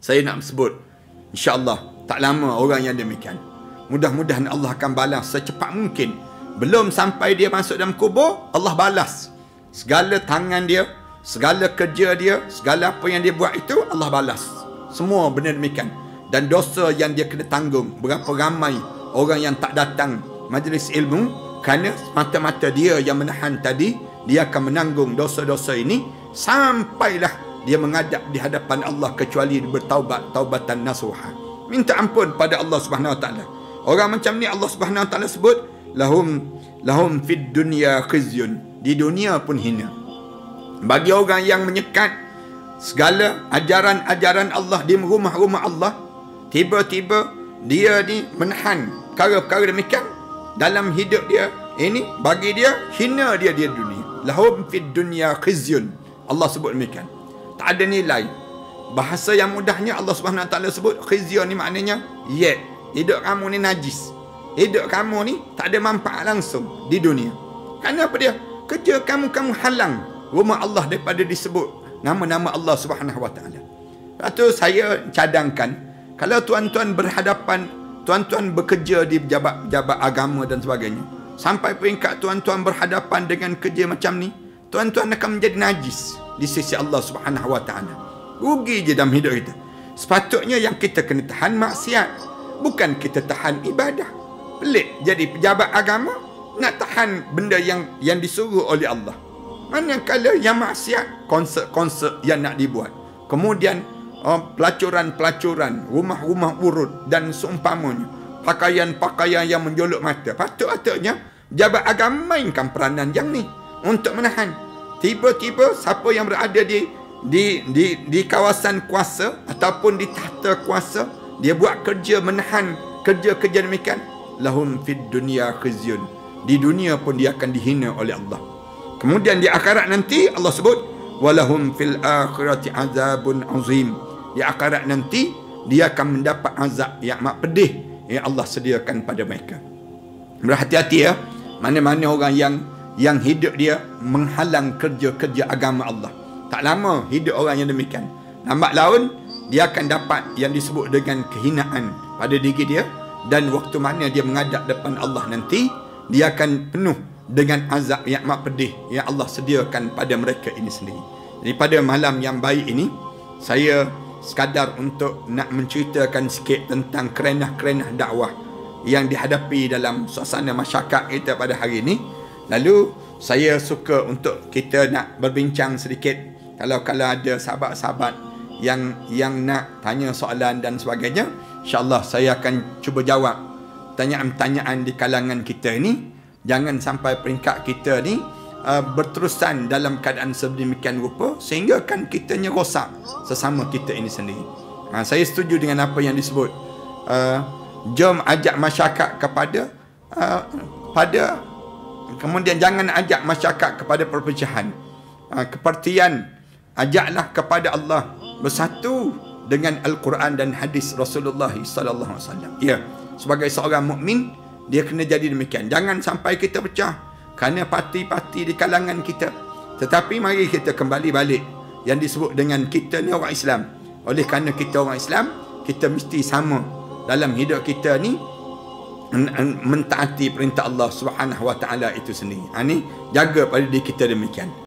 saya nak sebut, insya-Allah tak lama orang yang demikian. Mudah-mudahan Allah akan balas secepat mungkin. Belum sampai dia masuk dalam kubur, Allah balas. Segala tangan dia, segala kerja dia, segala apa yang dia buat itu, Allah balas. Semua benar demikian. Dan dosa yang dia kena tanggung. Berapa ramai orang yang tak datang majlis ilmu, kerana mata-mata dia yang menahan tadi, dia akan menanggung dosa-dosa ini sampailah dia menghadap di hadapan Allah, kecuali dia bertaubat taubatan nasuha. Minta ampun pada Allah Subhanahu Wa Taala. Orang macam ni Allah Subhanahu Wa Taala sebut lahum fid dunya khizyun. Di dunia pun hina. Bagi orang yang menyekat segala ajaran-ajaran Allah di rumah-rumah Allah, tiba-tiba dia ni menahan perkara-perkara demikian dalam hidup dia, ini bagi dia hina dia di dunia. Lahum fid dunya khizyun. Allah sebut demikian. Tak ada nilai. Bahasa yang mudahnya Allah Subhanahu Wa Taala sebut khizyun ni maknanya hidup kamu ni najis. Hidup kamu ni tak ada manfaat langsung di dunia. Kerana apa dia? Kerja kamu halang rumah Allah daripada disebut nama-nama Allah Subhanahu Wa Taala. Lepas tu saya cadangkan, kalau tuan-tuan berhadapan, tuan-tuan bekerja di pejabat-pejabat agama dan sebagainya, sampai peringkat tuan-tuan berhadapan dengan kerja macam ni, tuan-tuan akan menjadi najis di sisi Allah Subhanahu Wa Taala. Rugi je dalam hidup kita. Sepatutnya yang kita kena tahan maksiat, bukan kita tahan ibadah. Pelik jadi pejabat agama nak tahan benda yang disuruh oleh Allah. Manakala yang maksiat, konsert-konsert yang nak dibuat. Kemudian pelacuran-pelacuran, rumah-rumah urut dan seumpamanya. Pakaian-pakaian yang menjolok mata. Patut-patutnya pejabat agama mainkan peranan yang ni untuk menahan. Tiba-tiba siapa yang berada di kawasan kuasa ataupun di tahta kuasa, dia buat kerja menahan kerja-kerja demikian, lahum fid dunya khizyun. Di dunia pun dia akan dihina oleh Allah. Kemudian di akhirat nanti Allah sebut walahum fil akhirati azabun azim. Di akhirat nanti dia akan mendapat azab yang amat pedih yang Allah sediakan pada mereka. Berhati-hati ya, mana-mana orang yang hidup dia menghalang kerja-kerja agama Allah. Tak lama hidup orang yang demikian. Lambat laun dia akan dapat yang disebut dengan kehinaan pada diri dia, dan waktu mana dia menghadap depan Allah nanti, dia akan penuh dengan azab yang amat pedih yang Allah sediakan pada mereka ini sendiri. Jadi pada malam yang baik ini, saya sekadar untuk nak menceritakan sikit tentang kerenah-kerenah dakwah yang dihadapi dalam suasana masyarakat kita pada hari ini. Lalu saya suka untuk kita nak berbincang sedikit. Kalau ada sahabat-sahabat yang nak tanya soalan dan sebagainya, insya-Allah saya akan cuba jawab pertanyaan-pertanyaan di kalangan kita ini. Jangan sampai peringkat kita ni berterusan dalam keadaan sedemikian rupa sehingga kan kitanya rosak sesama kita ini sendiri. Saya setuju dengan apa yang disebut. Jom ajak masyarakat kepada kemudian jangan ajak masyarakat kepada perpecahan. Kepartian, ajaklah kepada Allah, bersatu dengan Al-Quran dan hadis Rasulullah sallallahu alaihi wasallam. Ya, sebagai seorang mukmin dia kena jadi demikian. Jangan sampai kita pecah kerana parti-parti di kalangan kita. Tetapi mari kita kembali balik yang disebut dengan kita ni orang Islam. Oleh kerana kita orang Islam, kita mesti sama dalam hidup kita ni mentaati perintah Allah Subhanahu Wa Taala itu sendiri. Ni jaga pada diri kita demikian.